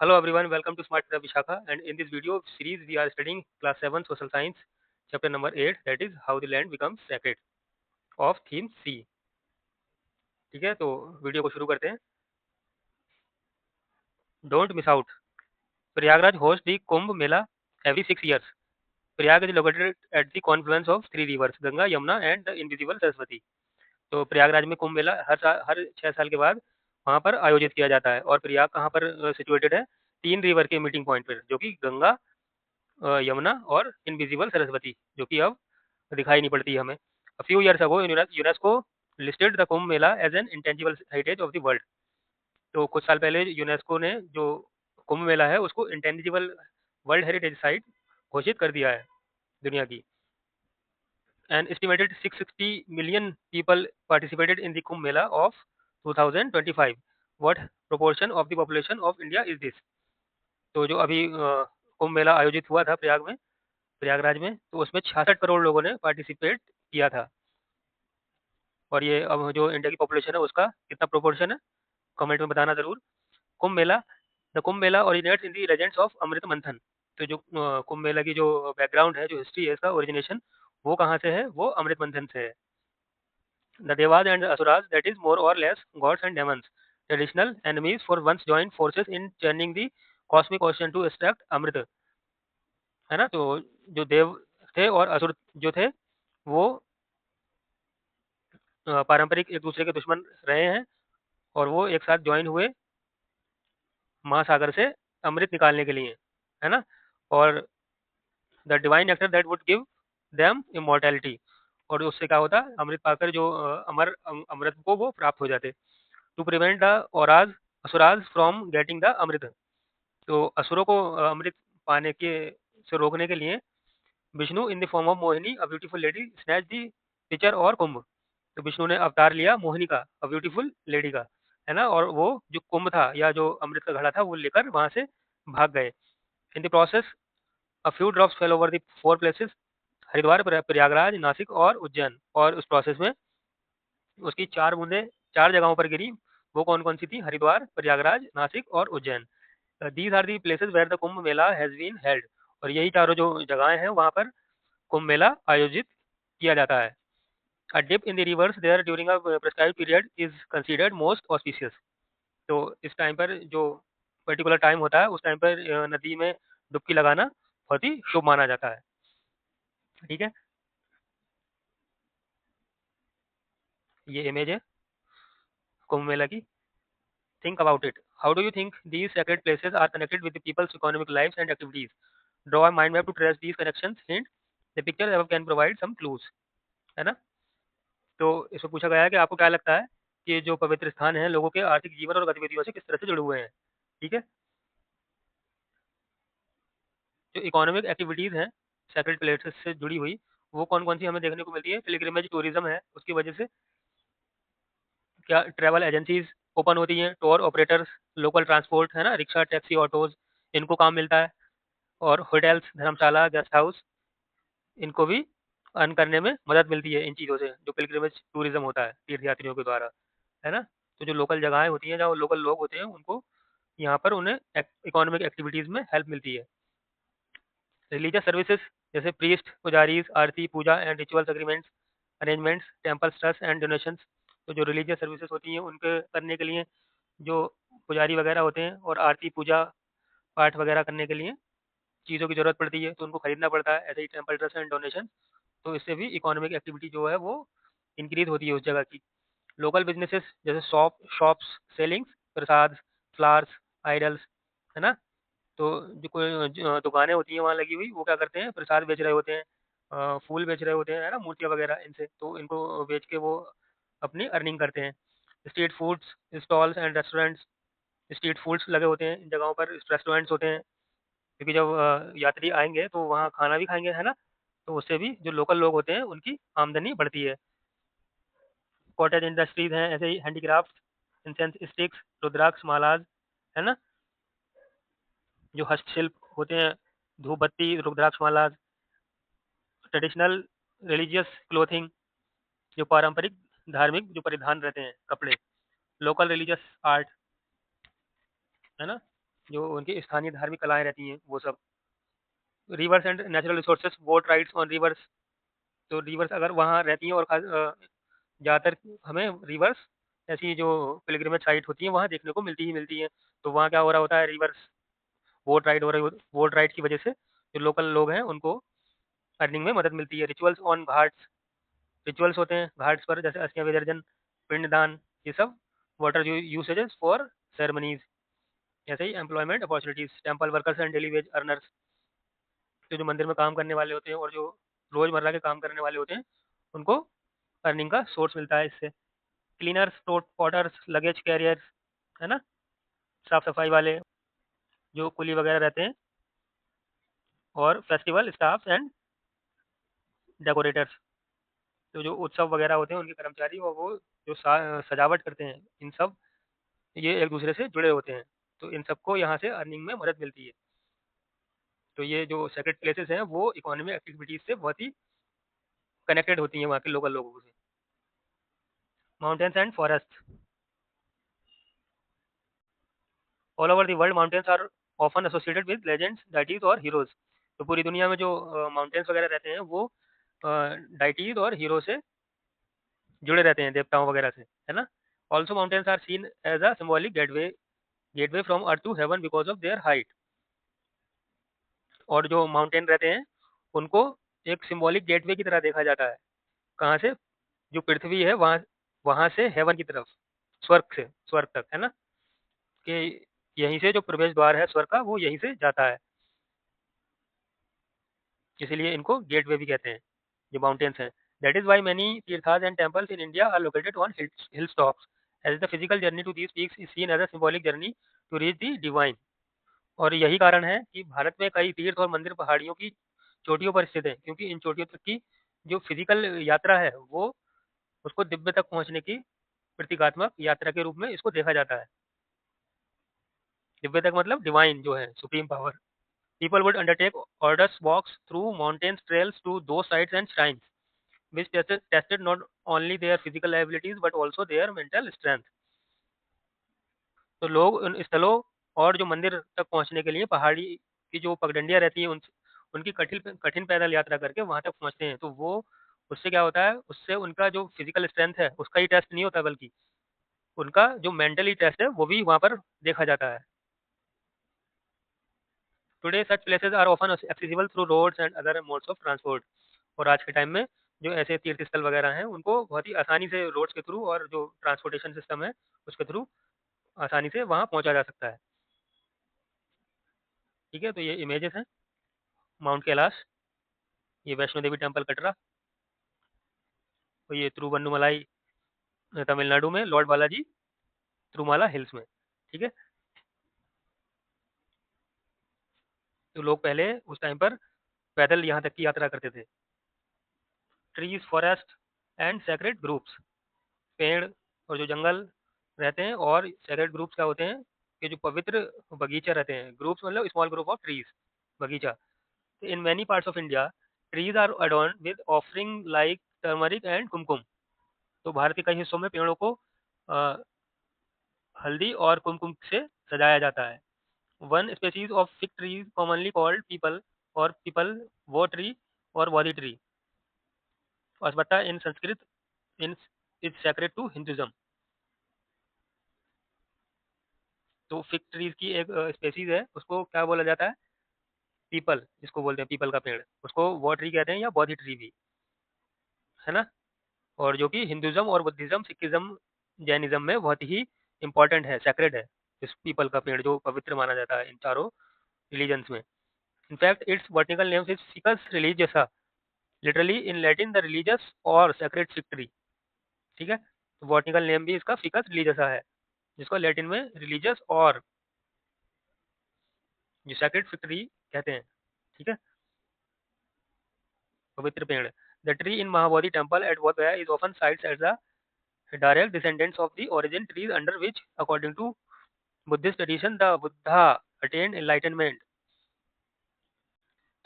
Hello everyone, welcome to Smart Club Vishakha, and in this video series we are studying class 7 social science chapter number 8, that is how the land becomes sacred of theme C. ठीक है, तो video को शुरू करते हैं. Don't miss out. Prayagraj hosts the Kumbh Mela every 6 years. Prayag is located at the confluence of three rivers, Ganga, Yamuna and the invisible Saraswati. तो प्रयागराज में कुंभ मेला हर 6 साल के बाद वहाँ पर आयोजित किया जाता है. और प्रयाग कहाँ पर सिचुएटेड है? तीन रिवर के मीटिंग पॉइंट पर, जो कि गंगा, यमुना और इनविजिबल सरस्वती, जो कि अब दिखाई नहीं पड़ती है हमें. A few years ago, UNESCO listed the Kumbh Mela as an intangible heritage of the world. तो कुछ साल पहले यूनेस्को ने जो कुंभ मेला है उसको इंटेंजिबल वर्ल्ड हेरिटेज साइट घोषित कर दिया है दुनिया की. An estimated 660 million people participated in the Kumbh Mela of 2025. What proportion of the population of India is this? तो जो अभी कुंभ मेला आयोजित हुआ था प्रयागराज में, तो उसमें 66 करोड़ लोगों ने पार्टिसिपेट किया था. और ये अब जो इंडिया की पॉपुलेशन है उसका कितना प्रोपोर्शन है, कमेंट में बताना जरूर. Kumbh Mela the Kumbh Mela originates in the legends of Amrit Manthan. तो जो कुंभ मेला की जो बैकग्राउंड है, जो हिस्ट्री है, इसका ओरिजिनेशन वो कहाँ से है? वो अमृत मंथन से है. The devas and asuras, that is more or less gods and demons, traditional enemies for once joint forces in churning the cosmic ocean to extract amrit. है ना. तो जो देव थे और असुर जो थे वो पारंपरिक एक दूसरे के दुश्मन रहे हैं, और वो एक साथ ज्वाइन हुए महासागर से अमृत निकालने के लिए. है ना. और the divine nectar that would give them immortality, और उससे क्या होता? अमृत पाकर जो अमृत को वो प्राप्त हो जाते. टू प्रिवेंट द औराज asuras from getting the amrit. तो असुरों को अमृत पाने के से रोकने के लिए Vishnu in the form of Mohini a beautiful lady snatch the picture और कुंभ. तो विष्णु ने अवतार लिया मोहिनी का, अ ब्यूटीफुल लेडी का. है ना. और वो जो कुंभ था या जो अमृत का घड़ा था वो लेकर वहां से भाग गए. In the process a few drops fail over the four places, Haridwar, Prayagraj, Nashik और उज्जैन. और उस प्रोसेस में उसकी चार बूंदें चार जगहों पर गिरी. वो कौन कौन सी थी? हरिद्वार, प्रयागराज, नासिक और Ujjain. These are the places where the Kumbh Mela has been held. और यही चारों जो जगहें हैं वहां पर कुंभ मेला आयोजित किया जाता है. A dip in the rivers there during a prescribed period is considered most auspicious. तो इस टाइम पर जो पर्टिकुलर टाइम होता है उस टाइम पर नदी में डुबकी लगाना बहुत ही शुभ माना जाता है. ठीक है. ये इमेज है कुंभ मेला की. Think about it. How do you think these sacred places are connected with the people's economic lives and activities? Draw a mind map to trace these connections. Hint: the picture above can provide some clues. है ना. तो इसमें पूछा गया है कि आपको क्या लगता है कि जो पवित्र स्थान हैं लोगों के आर्थिक जीवन और गतिविधियों से किस तरह से जुड़े हुए हैं. ठीक है. जो इकोनॉमिक एक्टिविटीज़ हैं सैक्रेड प्लेसेस से जुड़ी हुई, वो कौन-कौन सी हमें देखने को मिलती है? पिलग्रिमेज टूरिज़्म है, उसकी वजह से क्या ट्रैवल एजेंसीज़ ओपन होती हैं, टूर ऑपरेटर्स, लोकल ट्रांसपोर्ट, है ना, रिक्शा, टैक्सी, ऑटोज़, इनको काम मिलता है. और होटल्स, धर्मशाला, गेस्ट हाउस, इनको भी अर्न करने में मदद मिलती है इन चीज़ों से, जो पिलग्रिमेज टूरिज़्म होता है तीर्थयात्रियों के द्वारा. है ना. तो जो लोकल जगहें होती हैं, जहाँ लोकल लोग होते हैं, उनको यहाँ पर उन्हें इकोनॉमिक एक्टिविटीज़ में हेल्प मिलती है. रिलीजियस सर्विसेज जैसे priest, pujaris, aarti, puja and rituals agreements, arrangements, temples, trust and donations. तो जो रिलीजियस सर्विसेज होती हैं उनके करने के लिए जो पुजारी वगैरह होते हैं, और आरती, पूजा पाठ वगैरह करने के लिए चीज़ों की ज़रूरत पड़ती है, तो उनको खरीदना पड़ता है. ऐसे ही टेम्पल, ट्रस्ट एंड डोनेशन. तो इससे भी इकोनॉमिक एक्टिविटी जो है वो इंक्रीज होती है उस जगह की. लोकल बिजनेसेस जैसे शॉप्स सेलिंग प्रसाद, फ्लावर्स, आइडल्स. है ना. तो जो कोई दुकानें होती हैं वहाँ लगी हुई, वो क्या करते हैं? प्रसाद बेच रहे होते हैं, फूल बेच रहे होते हैं, है ना, मूर्तियाँ वगैरह इनसे. तो इनको बेच के वो अपनी अर्निंग करते हैं. Street foods stalls and restaurants. Street foods लगे होते हैं इन जगहों पर, रेस्टोरेंट्स होते हैं, क्योंकि जब यात्री आएंगे तो वहाँ खाना भी खाएंगे. है ना. तो उससे भी जो लोकल लोग होते हैं उनकी आमदनी बढ़ती है. कॉटेज इंडस्ट्रीज हैं, ऐसे ही हैंडीक्राफ्ट, इंसेंस स्टिक्स, रुद्राक्ष मालाज. है ना. जो हस्तशिल्प होते हैं, धूप बत्ती, रुद्राक्ष माला, ट्रेडिशनल रिलीजियस क्लोथिंग, जो पारंपरिक धार्मिक जो परिधान रहते हैं कपड़े, लोकल रिलीजियस आर्ट. है ना. जो उनकी स्थानीय धार्मिक कलाएँ रहती हैं, वो सब। Reverse and natural resources, boat rides on reverse, तो रिवर्स अगर वहाँ रहती हैं और ज़्यादातर हमें रिवर्स ऐसी जो पिलग्रिमेज साइट होती हैं, वहाँ देखने को मिलती ही मिलती हैं। तो वहाँ क्या हो रहा होता है, रिवर्स बोट राइड हो रही हो, बोट राइड की वजह से जो लोकल लोग हैं, उनको अर्निंग में मदद मिलती है। रिचुअल्स ऑन घाट्स, रिचुअल्स होते हैं घाट्स पर, जैसे अस्थियाँ विसर्जन, पिंडदान, ये सब। वाटर यूसेजेस फॉर सेरेमनीज़, ऐसे ही employment opportunities, temple workers and daily wage earners, जो मंदिर में काम करने वाले होते हैं और जो रोज़मर्रा के काम करने वाले होते हैं, उनको अर्निंग का सोर्स मिलता है इससे। क्लीनर्स, पोर्टर्स, लगेज कैरियर्स, है ना? साफ-सफाई वाले, जो कुली वगैरह रहते हैं, और फेस्टिवल स्टाफ्स एंड डेकोरेटर्स, तो जो उत्सव वगैरह होते हैं, उनके कर्मचारी और वो जो सजावट करते हैं, इन सब, ये एक-दूसरे से जुड़े होते हैं। तो इन सबको यहाँ से अर्निंग में मदद मिलती है। तो ये जो सेक्रेड प्लेसेस हैं, वो इकोनॉमिक एक्टिविटीज़ से बहुत ही कनेक्टेड होती हैं वहाँ के लोकल लोगों से। Mountains and forest, all over the world mountains are often associated with legends, deities और हीरोज। तो पूरी दुनिया में जो माउंटेन्स वगैरह रहते हैं, वो डाइटीज और हीरो से जुड़े रहते हैं, देवताओं वगैरह से, है ना? Also mountains are seen as a symbolic gateway from earth to heaven because of their height. और जो माउंटेन रहते हैं, उनको एक सिम्बॉलिक गेटवे की तरह देखा जाता है। कहाँ से? जो पृथ्वी है, वहाँ वहाँ से हेवन की तरफ, स्वर्ग तक, है ना? कि यहीं से जो प्रवेश द्वार है स्वर्ग का, वो यहीं से जाता है। इसीलिए इनको गेटवे भी कहते हैं, जो माउंटेन्स हैं। That is why many tirthas and temples in India are located on hill tops, as the physical journey to these peaks is seen as a symbolic journey to reach the divine. और यही कारण है कि भारत में कई तीर्थ और मंदिर पहाड़ियों की चोटियों पर स्थित है, क्योंकि इन चोटियों तक की जो फिजिकल यात्रा है, वो उसको दिव्य तक पहुंचने की प्रतीकात्मक यात्रा के रूप में इसको देखा जाता है। दिव्य तक मतलब डिवाइन जो है, supreme power. People would undertake arduous walks through mountains trails to those sites and shrines, which tested not only their physical abilities but also their mental strength. तो लोग उन स्थलों और जो मंदिर तक पहुंचने के लिए पहाड़ी की जो पगडंडियां रहती हैं, उनकी कठिन कठिन पैदल यात्रा करके वहां तक पहुंचते हैं। तो वो, उससे क्या होता है, उससे उनका जो फिजिकल स्ट्रेंथ है, उसका ही टेस्ट नहीं होता, बल्कि उनका जो मेंटली टेस्ट है, वो भी वहां पर देखा जाता है। Today such places are often accessible through roads and other modes of transport. और आज के टाइम में जो ऐसे तीर्थ स्थल वगैरह हैं, उनको बहुत ही आसानी से रोड्स के थ्रू और जो ट्रांसपोर्टेशन सिस्टम है, उसके थ्रू आसानी से वहाँ पहुँचा जा सकता है। ठीक है, तो ये इमेजेस हैं माउंट कैलाश, ये वैष्णो देवी टेम्पल कटरा, और ये तिरुवन्नुमलाई तमिलनाडु में, लॉर्ड बालाजी तिरुमाला हिल्स में। ठीक है, तो लोग पहले उस टाइम पर पैदल यहाँ तक की यात्रा करते थे। Trees, forest and sacred groups, पेड़ और जो जंगल रहते हैं, और सेक्रेड ग्रुप्स क्या होते हैं, कि जो पवित्र बगीचे रहते हैं। ग्रुप्स मतलब स्मॉल ग्रुप ऑफ ट्रीज, बगीचा। In many parts of India trees are adorned with offering like turmeric and kumkum. तो भारत के कई हिस्सों में पेड़ों को अ, हल्दी और कुमकुम से सजाया जाता है। One species of fig trees commonly called peepal और पीपल वो ट्री और bodhi tree, ashvattha in Sanskrit, in is sacred to Hinduism. तो फिग ट्रीज की एक स्पेसीज है, उसको क्या बोला जाता है? पीपल, जिसको बोलते हैं पीपल का पेड़, उसको वो ट्री कहते हैं, या बोधि ट्री भी, है ना? और जो कि हिंदुज्म और बुद्धिज्म, सिखिज्म, जैनिज्म में बहुत ही इंपॉर्टेंट है, सेक्रेड है। इस पीपल का पेड़ जो पवित्र माना जाता है इन चारों रिलीजन्स में। In fact its vertical name is ficus religiosa, literally in Latin the religious और सेक्रेड फिग ट्री। ठीक है, तो वर्टिकल नेम भी इसका फिकस रिलीजियसा है, जिसको लैटिन में रिलीजियस और जो सेक्रेड फिग ट्री कहते हैं। ठीक है, पवित्र पेड़। The tree in Mahabodhi temple at Bodh Gaya is often cited as the direct descendants of the origin trees under which, according to Buddhist tradition, the Buddha attained enlightenment.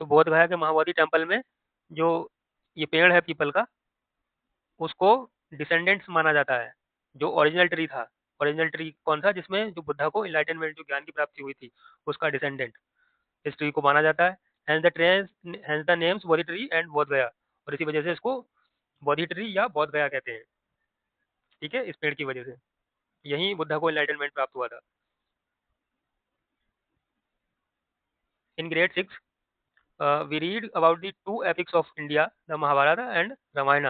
तो बोध गया के महाबोधि टेम्पल में जो ये पेड़ है पीपल का, उसको डिसेंडेंट्स माना जाता है, जो ओरिजिनल ट्री था, ओरिजिनल ट्री कौन सा, जिसमें जो बुद्धा को इनलाइटनमेंट, जो ज्ञान की प्राप्ति हुई थी, उसका डिसेंडेंट इस ट्री को माना जाता है। Hence the names Bodhi tree and Bodh Gaya, और इसी वजह से इसको बोधि ट्री या बोध गया कहते हैं। ठीक है, इस पेड़ की वजह से यही बुद्धा को इनलाइटनमेंट प्राप्त हुआ था। In grade 6 we read about the two epics of India, the Mahabharata and Ramayana.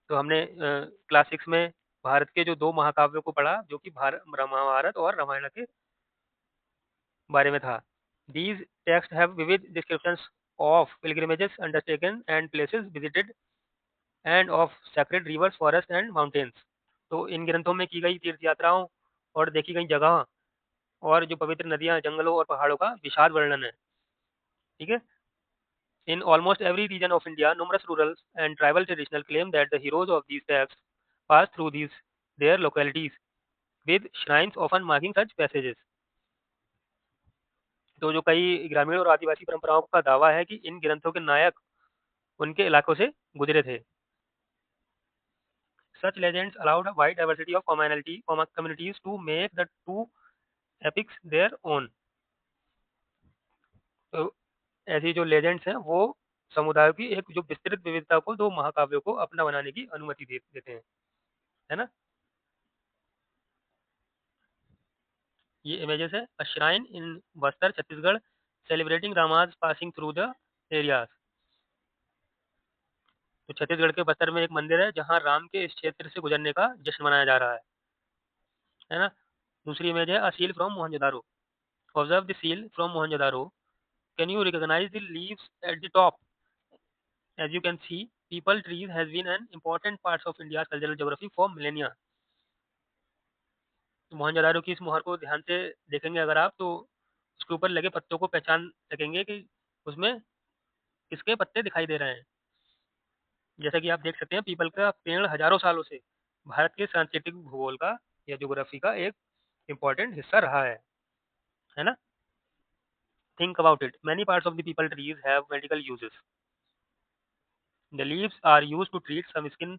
तो हमने क्लास 6 में भारत के जो दो महाकाव्यों को पढ़ा, जो कि महाभारत और रामायण के बारे में था। These texts have vivid descriptions of pilgrimages undertaken and places visited and of sacred rivers, forests and mountains। तो इन ग्रंथों में की गई तीर्थ यात्राओं और देखी गई जगह और जो पवित्र नदियां, जंगलों और पहाड़ों का विशाल वर्णन है। ठीक है। In almost every region of India, numerous rural and tribal traditional claim that the heroes of these texts passed through these their localities, with shrines often marking such passages। तो जो कई ग्रामीण और आदिवासी परंपराओं का दावा है कि इन ग्रंथों के नायक उनके इलाकों से गुजरे थे। Such legends allowed a wide diversity of communities to make the two epics their own। तो ऐसी जो लेजेंड्स हैं वो समुदायों की एक जो विस्तृत विविधता को, दो महाकाव्यों को अपना बनाने की अनुमति देते हैं, है ना। ये इमेजेस है। अ shrine in Bastar Chhattisgarh celebrating Rama's passing through the areas. तो छत्तीसगढ़ के बस्तर में एक मंदिर है जहाँ राम के इस क्षेत्र से गुजरने का जश्न मनाया जा रहा है ना। दूसरी इमेज है, a seal from Mohenjodaro. Observe the seal from Mohenjodaro. Can you recognise the leaves at the top? As you can see, people trees has been an important part of India's cultural geography for millennia। तो मोहनजोदारो की इस मोहर को ध्यान से देखेंगे अगर आप, तो उसके ऊपर लगे पत्तों को पहचान सकेंगे कि उसमें किसके पत्ते दिखाई दे रहे हैं। जैसा कि आप देख सकते हैं, पीपल का पेड़ हजारों सालों से भारत के सांस्कृतिक भूगोल का या ज्योग्राफी का एक इम्पोर्टेंट हिस्सा रहा है ना। Think about it, many parts of the peepal trees have medical uses. The leaves are used to treat some skin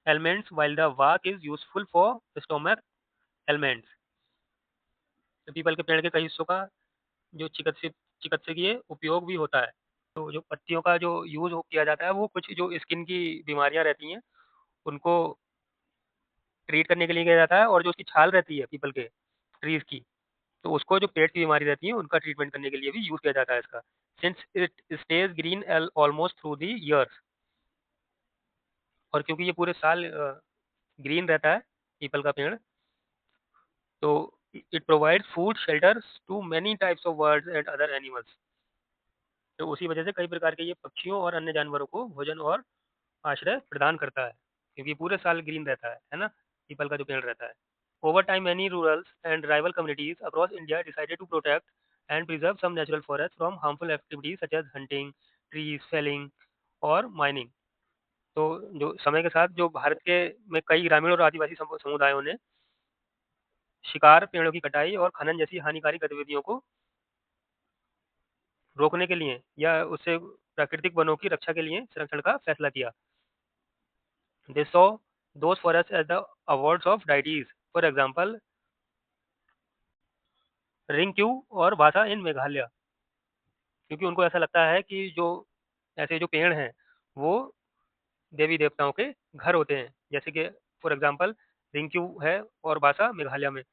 ailments while the bark is useful for stomach ailments। तो पीपल के पेड़ के कई हिस्सों का जो चिकित्सकीय उपयोग भी होता है। तो जो पत्तियों का जो यूज किया जाता है, वो कुछ जो स्किन की बीमारियां रहती हैं उनको ट्रीट करने के लिए किया जाता है, और जो उसकी छाल रहती है पीपल के ट्रीज की, तो उसको जो पेट की बीमारी रहती है उनका ट्रीटमेंट करने के लिए भी यूज किया जाता है इसका। Since it stage green almost through the years, और क्योंकि ये पूरे साल ग्रीन रहता है पीपल का पेड़, तो it provides food shelters to many types of birds and other animals. तो उसी वजह से कई प्रकार के ये पक्षियों और अन्य जानवरों को भोजन और आश्रय प्रदान करता है, क्योंकि पूरे साल ग्रीन रहता है ना, पीपल का जो पेड़ रहता है। Over time many rural and tribal communities across India decided to protect and preserve some natural forests from harmful activities such as hunting, trees felling और mining। तो जो समय के साथ जो भारत के में कई ग्रामीण और आदिवासी समुदायों ने शिकार, पेड़ों की कटाई और खनन जैसी हानिकारक गतिविधियों को रोकने के लिए या उससे प्राकृतिक वनों की रक्षा के लिए संरक्षण का फैसला किया। They saw those forest as the awards of deities, for example रिंक्यू और भाषा इन मेघालय। क्योंकि उनको ऐसा लगता है कि जो ऐसे जो पेड़ हैं वो देवी देवताओं के घर होते हैं, जैसे कि फॉर एग्जाम्पल रिंक्यू है और भाषा मेघालय में।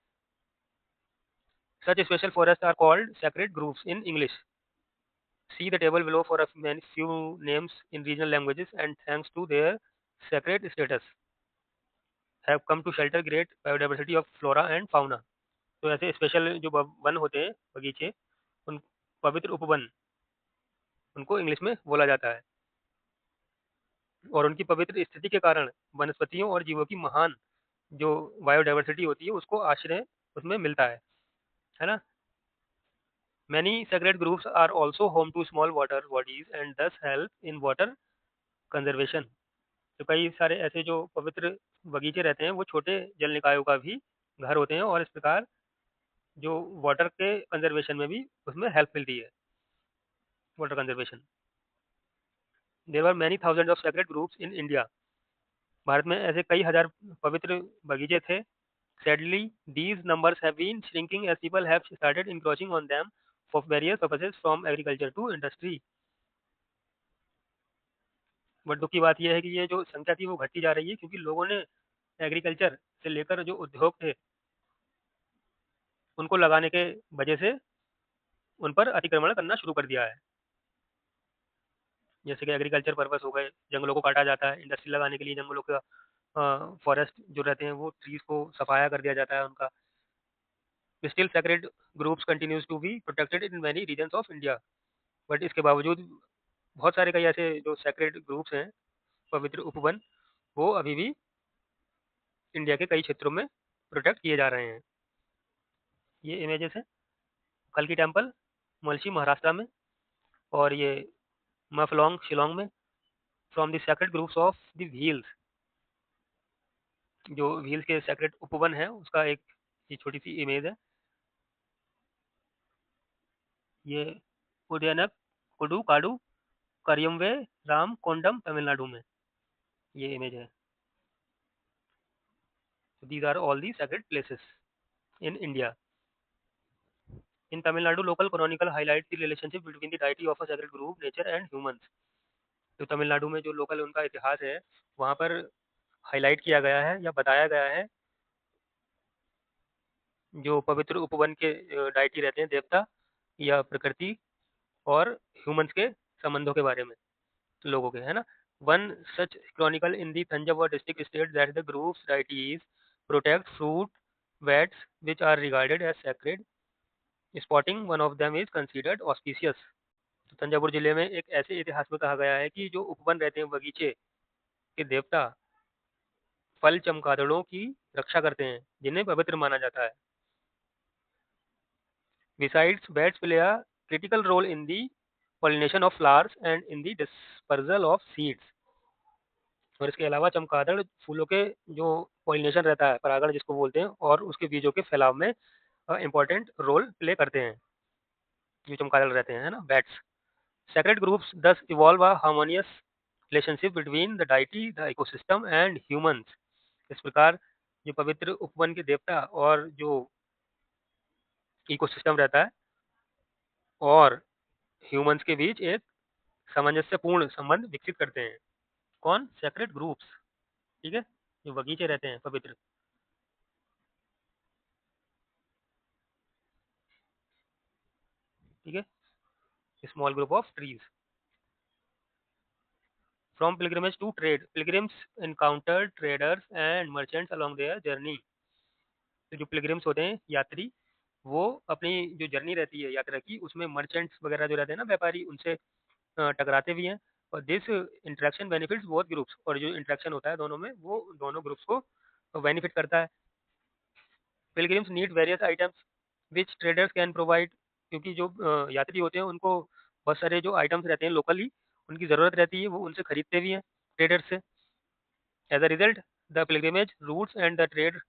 Such special forest are called sacred groups in English. See the table below for a few names in regional languages, and thanks to their sacred status, have come to shelter great biodiversity of flora and fauna। तो ऐसे special जो one होते हैं, बगीचे, उन पवित्र उपवन उनको इंग्लिश में बोला जाता है, और उनकी पवित्र स्थिति के कारण वनस्पतियों और जीवों की महान जो बायोडाइवर्सिटी होती है उसको आश्रय उसमें मिलता है ना। Many sacred groups are also home to small water bodies and thus help in water conservation। तो कई सारे ऐसे जो पवित्र बगीचे रहते हैं वो छोटे जल निकायों का भी घर होते हैं, और इस प्रकार जो वाटर के कंजर्वेशन में भी उसमें हेल्प मिलती है, water conservation. There are many thousand of sacred groups in India. Bharat में ऐसे कई हजार पवित्र बगीचे थे Sadly, these numbers have been shrinking as people have started encroaching on them for various purposes from agriculture to industry. But दुख की बात यह है कि ये जो संख्या थी वो घटती जा रही है क्योंकि लोगों ने एग्रीकल्चर से लेकर जो उद्योग थे उनको लगाने के वजह से उन पर अतिक्रमण करना शुरू कर दिया है। जैसे कि एग्रीकल्चर पर्पस हो गए, जंगलों को काटा जाता है, इंडस्ट्री लगाने के लिए जंगलों का फॉरेस्ट जो रहते हैं वो ट्रीज को सफाया कर दिया जाता है उनका। Still sacred groups continues to be protected in many regions of India. But इसके बावजूद बहुत सारे कई ऐसे जो सेक्रेड ग्रुप्स हैं, पवित्र उपवन, वो अभी भी इंडिया के कई क्षेत्रों में प्रोटेक्ट किए जा रहे हैं। ये इमेजेस हैं कल्की टेम्पल, मलसी महाराष्ट्र में, और ये मफलोंग शिलोंग में, from the sacred groups of the wheels. जो व्हील्स के सेक्रेड उपवन है उसका एक ये छोटी सी इमेज है। ये उदयनक कुडू काडू करियमवे राम कोंडम तमिलनाडु में ये इमेज है। These are all the sacred places in India. In Tamil Nadu, local chronicle highlights the relationship between the deity of a sacred group, nature and humans. तो तमिलनाडु में जो लोकल उनका इतिहास है वहाँ पर हाईलाइट किया गया है या बताया गया है जो पवित्र उपवन के डाइटी रहते हैं, देवता या प्रकृति और ह्यूमंस के संबंधों के बारे में, लोगों के, है ना। One such Chronicle in the Thanjavur district state that the groups deities protect fruit bats which are regarded as sacred. Spotting one of them is considered auspicious. तो तंजावुर जिले में एक ऐसे इतिहास में कहा गया है कि जो उपवन रहते हैं बगीचे के देवता फल चमगादड़ों की रक्षा करते हैं जिन्हें पवित्र माना जाता है। Besides, bats play a critical role in the pollination of flowers and in the dispersal of seeds. और इसके अलावा चमगादड़ फूलों के जो पॉलिनेशन रहता है, परागण जिसको बोलते हैं, और उसके बीजों के फैलाव में इम्पोर्टेंट रोल प्ले करते हैं जो चमगादड़ रहते हैं, है ना, bats. Sacred groups thus evolve a harmonious relationship between the deity, the ecosystem and humans. इस प्रकार जो पवित्र उपवन के देवता और जो इकोसिस्टम रहता है और ह्यूमंस के बीच एक सामंजस्यपूर्ण संबंध विकसित करते हैं। कौन? सेक्रेड ग्रुप्स, ठीक है, जो बगीचे रहते हैं पवित्र। ठीक है, small group of trees. From pilgrimage to trade, pilgrims encountered traders and merchants along their journey. तो जो पिलग्रिम्स होते हैं, यात्री, वो अपनी जो जर्नी रहती है यात्रा की उसमें मर्चेंट्स वगैरह जो रहते हैं ना, व्यापारी, उनसे टकराते भी हैं। और this interaction benefits both groups, और जो इंटरेक्शन होता है दोनों में वो दोनों ग्रुप्स को बेनिफिट करता है। Pilgrims need various items which traders can provide, क्योंकि जो यात्री होते हैं उनको बहुत सारे जो आइटम्स रहते हैं लोकली उनकी ज़रूरत रहती है, वो उनसे खरीदते भी हैं ट्रेडर्स से। As a result the pilgrimage routes and the trade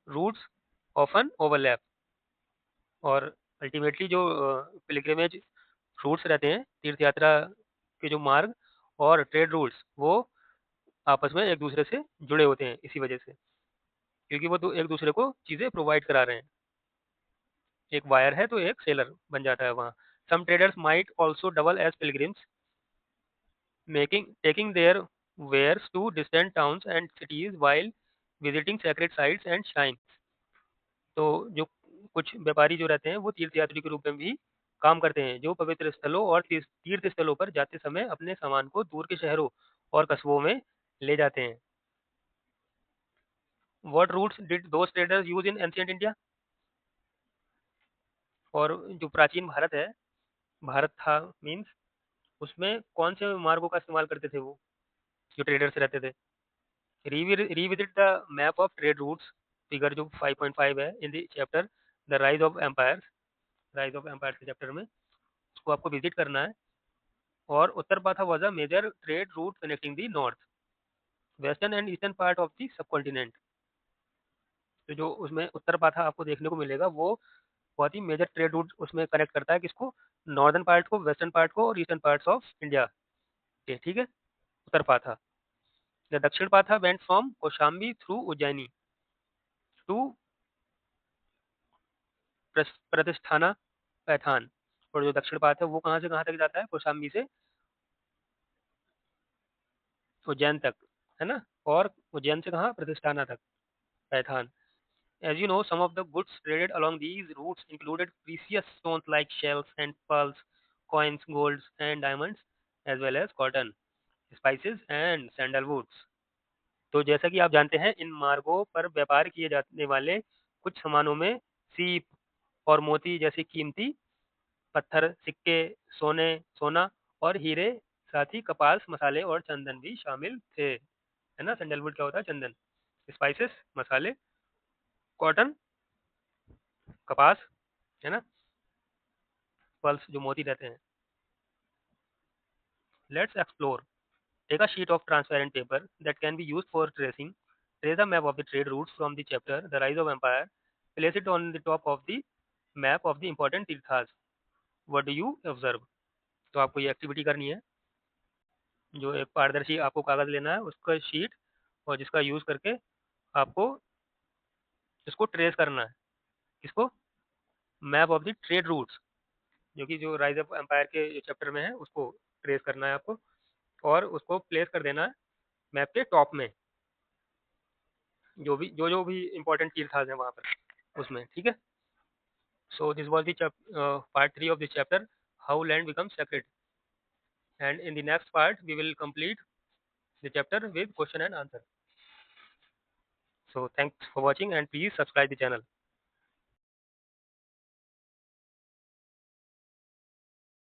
routes often overlap. और अल्टीमेटली जो पिलग्रिमेज रूट्स रहते हैं, तीर्थ यात्रा के जो मार्ग और ट्रेड रूट्स, वो आपस में एक दूसरे से जुड़े होते हैं इसी वजह से, क्योंकि वो एक दूसरे को चीज़ें प्रोवाइड करा रहे हैं। एक वायर है तो एक सेलर बन जाता है वहाँ। Some traders might also double as pilgrims making taking their wares to distant towns and cities while visiting sacred sites and shrines. तो जो कुछ व्यापारी जो रहते हैं वो तीर्थयात्री के रूप में भी काम करते हैं जो पवित्र स्थलों और तीर्थ स्थलों पर जाते समय अपने सामान को दूर के शहरों और कस्बों में ले जाते हैं। What routes did those traders use in ancient India? और जो प्राचीन भारत है, भारत था मीन्स, उसमें कौन से मार्गों का इस्तेमाल करते थे वो जो ट्रेडर्स रहते थे? Revisit the map of trade routes, figure जो 5.5 है in the chapter the rise of empires, rise of empires के चैप्टर में उसको आपको विजिट करना है। और Uttarapatha was a major trade route connecting the north, western and eastern part of the subcontinent. तो जो उसमें उत्तर पाथा आपको देखने को मिलेगा वो बहुत ही मेजर ट्रेड रूट उसमें कनेक्ट करता है किसको? नॉर्दर्न पार्ट को, वेस्टर्न पार्ट को और ईस्टर्न पार्ट्स ऑफ इंडिया के, ठीक है, उत्तर पाथा। The Dakshina patha went from Kaushambi through Ujjaini to Pratishthana Paithan, और जो दक्षिण पात है वो कहाँ से कहाँ तक जाता है, कौशाम्बी से उज्जैन तक, है ना, और उज्जैन से कहाँ, प्रतिष्ठाना तक, Paithan. As you know, some of the goods traded along these routes included precious stones like shells and pearls, coins, golds and diamonds, as well as cotton, spices and sandalwoods. तो जैसा कि आप जानते हैं, इन मार्गों पर व्यापार किए जाने वाले कुछ सामानों में सीप और मोती जैसे कीमती पत्थर, सिक्के, सोना और हीरे, साथ ही कपास, मसाले और चंदन भी शामिल थे, है ना. सैंडलवुड क्या होता है, चंदन. स्पाइसेस, मसाले. कॉटन, कपास, है ना. पल्स, जो मोती रहते हैं. Let's explore. Take a sheet of transparent paper that can be used for tracing. Trace a map of the trade routes from the chapter the rise of empire. Place it on the top of the map of the important tirthas. What do you observe. तो आपको ये activity करनी है. जो एक पारदर्शी आपको कागज लेना है, उसका शीट, और जिसका यूज करके आपको इसको ट्रेस करना है. इसको map of the trade roots, जो कि जो राइज ऑफ एम्पायर के चैप्टर में है, उसको ट्रेस करना है आपको, और उसको प्लेस कर देना है मैप के टॉप में, जो भी इंपॉर्टेंट तीर्थास है वहां पर, उसमें. ठीक है. So this was the part 3 of this chapter, how land becomes sacred, and in the next part we will complete the chapter with question and answer. So thanks for watching and please subscribe the channel.